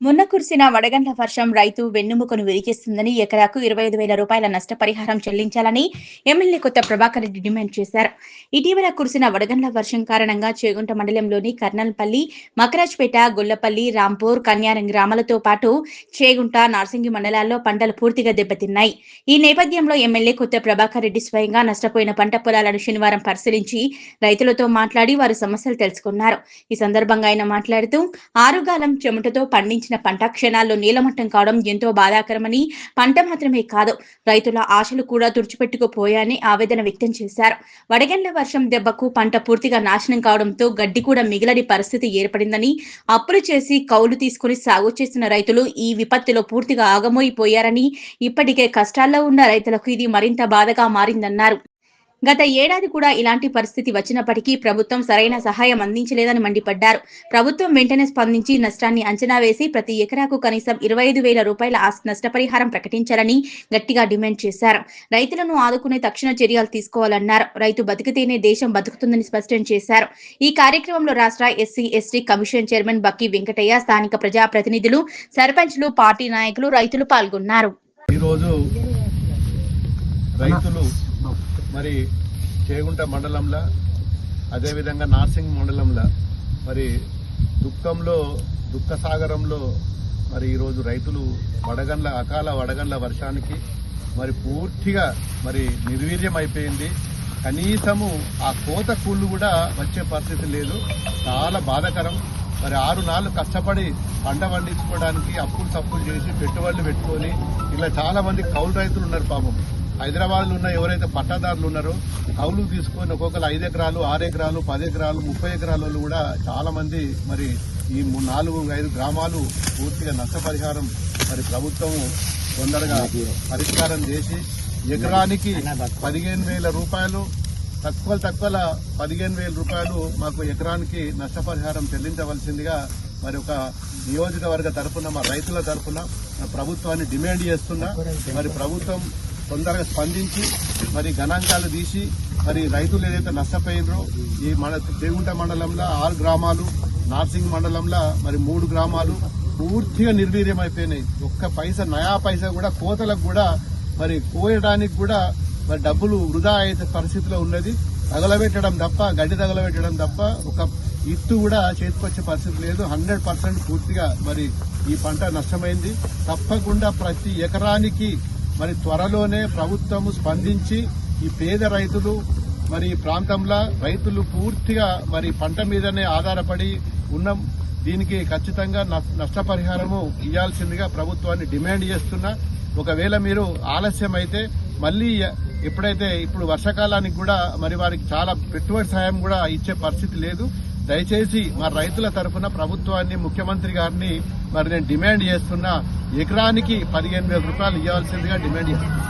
మొన్న కురిసిన వడగండ్ల వర్షం రైతు వెన్నెముకను విరిచేస్తుందని ఎకరాకు 25,000 రూపాయల నష్టపరిహారం చెల్లించాలని ఎమ్మెల్యే కొత్త ప్రభాకర్ రెడ్డి డిమాండ్ చేశారు. ఇటీవల కురిసిన వడగండ్ల వర్షం కారణంగా చేగుంట మండలంలోని కర్నల్పల్లి, మకరాజ్పేట, గొల్లపల్లి, రాంపూర్, కన్యారం గ్రామాలతో పాటు చేగుంట, నార్సింగి మండలాల్లో పంటలు పూర్తిగా దెబ్బతిన్నాయి. ఈ నేపథ్యంలో ఎమ్మెల్యే కొత్త ప్రభాకర్ రెడ్డి స్వయంగా నష్టపోయిన పంట పొలాలను శనివారం పరిశీలించి రైతులతో మాట్లాడి వారి సమస్యలు తెలుసుకున్నారు. ఈ సందర్భంగా ఆయన మాట్లాడుతూ ఆరుగాలం చెమటతో పండించిన పంట క్షణాల్లో నీలమట్టం కావడం ఎంతో బాధాకరమని, పంట మాత్రమే కాదు రైతుల ఆశలు కూడా తుడిచిపెట్టుకుపోయాయని ఆవేదన వ్యక్తం చేశారు. వడగండ్ల వర్షం దెబ్బకు పంట పూర్తిగా నాశనం కావడంతో గడ్డి కూడా మిగిలని పరిస్థితి ఏర్పడిందని, అప్పులు చేసి కౌలు తీసుకుని సాగు చేసిన రైతులు ఈ విపత్తులో పూర్తిగా ఆగమోయిపోయారని, ఇప్పటికే కష్టాల్లో ఉన్న రైతులకు ఇది మరింత బాధగా మారిందన్నారు. గత ఏడాది కూడా ఇలాంటి పరిస్థితి వచ్చినప్పటికీ ప్రభుత్వం సరైన సహాయం అందించలేదని మండిపడ్డారు. ప్రభుత్వం వెంటనే స్పందించి నష్టాన్ని అంచనా వేసి ప్రతి ఎకరాకు కనీసం 25,000 రూపాయల నష్టపరిహారం ప్రకటించాలని గట్టిగా డిమాండ్ చేశారు. రైతులను ఆదుకునే తక్షణ చర్యలు తీసుకోవాలన్నారు. రైతు బతికితేనే దేశం బతుకుతుందని స్పష్టం చేశారు. ఈ కార్యక్రమంలో రాష్ట్ర ఎస్సీ, ఎస్టీ కమిషన్ చైర్మన్ బక్కి వెంకటయ్య, స్థానిక ప్రజాప్రతినిధులు, సర్పంచ్లు, పార్టీ నాయకులు, రైతులు పాల్గొన్నారు. మరి చేగుంట మండలంలో అదేవిధంగా నార్సింగ్ మండలంలో మరి దుఃఖ సాగరంలో మరి ఈరోజు రైతులు అకాల వడగండ్ల వర్షానికి మరి పూర్తిగా మరి నిర్వీర్యం అయిపోయింది. కనీసము ఆ కోత కూళ్ళు కూడా వచ్చే పరిస్థితి లేదు. చాలా బాధాకరం. మరి 6 నాళ్ళు కష్టపడి పంట పండించుకోవడానికి అప్పులు చేసి పెట్టుబడులు పెట్టుకొని ఇలా చాలా మంది కౌలు రైతులు ఉన్నారు. పాపం హైదరాబాద్లో ఉన్న ఎవరైతే పట్టాదారులు ఉన్నారో కౌలు తీసుకొని ఒక్కొక్కరు 5 ఎకరాలు, 6 ఎకరాలు, 10 ఎకరాలు, 30 ఎకరాల కూడా చాలా మంది మరి ఈ 4-5 గ్రామాలు పూర్తిగా నష్టపరిహారం మరి ప్రభుత్వం తొందరగా పరిష్కారం చేసి ఎకరానికి 15,000 రూపాయలు తక్కువ 15,000 రూపాయలు మాకు ఎకరానికి నష్టపరిహారం చెల్లించవలసిందిగా మరి ఒక నియోజకవర్గ తరఫున మా రైతుల తరఫున ప్రభుత్వాన్ని డిమాండ్ చేస్తున్నా. మరి ప్రభుత్వం తొందరగా స్పందించి మరి గణాంకాలు తీసి మరి రైతులు ఏదైతే నష్టపోయినరో ఈ చేగుంట మండలంలో 6 గ్రామాలు, నార్సింగ్ మండలంలో మరి 3 గ్రామాలు పూర్తిగా నిర్వీర్యం అయిపోయినాయి. నయా పైసా కూడా కోతలకు కూడా మరి కోయడానికి కూడా మరి డబ్బులు వృధా అయ్యే పరిస్థితిలో ఉన్నది. గడ్డి తగలబెట్టడం తప్ప ఒక ఇత్తు కూడా చేతికొచ్చే పరిస్థితి లేదు. 100% పూర్తిగా మరి ఈ పంట నష్టమైంది. తప్పకుండా ప్రతి ఎకరానికి మరి త్వరలోనే ప్రభుత్వము స్పందించి ఈ పేద రైతులు మరి ఈ ప్రాంతంలో రైతులు పూర్తిగా మరి పంట మీదనే ఆధారపడి ఉన్నాం. దీనికి ఖచ్చితంగా నష్టపరిహారము ఇవ్వాల్సిందిగా ప్రభుత్వాన్ని డిమాండ్ చేస్తున్నా. ఒకవేళ మీరు ఆలస్యం అయితే మళ్ళీ ఇప్పుడు వర్షాకాలానికి కూడా మరి వారికి చాలా పెట్టుబడి సాయం కూడా ఇచ్చే పరిస్థితి లేదు. దయచేసి మా రైతుల తరఫున ప్రభుత్వాన్ని, ముఖ్యమంత్రి గారిని మరి నేను డిమాండ్ చేస్తున్నా. ఎకరానికి 15,000 రూపాయలు ఇవ్వాల్సిందిగా డిమాండ్ చేస్తున్నా.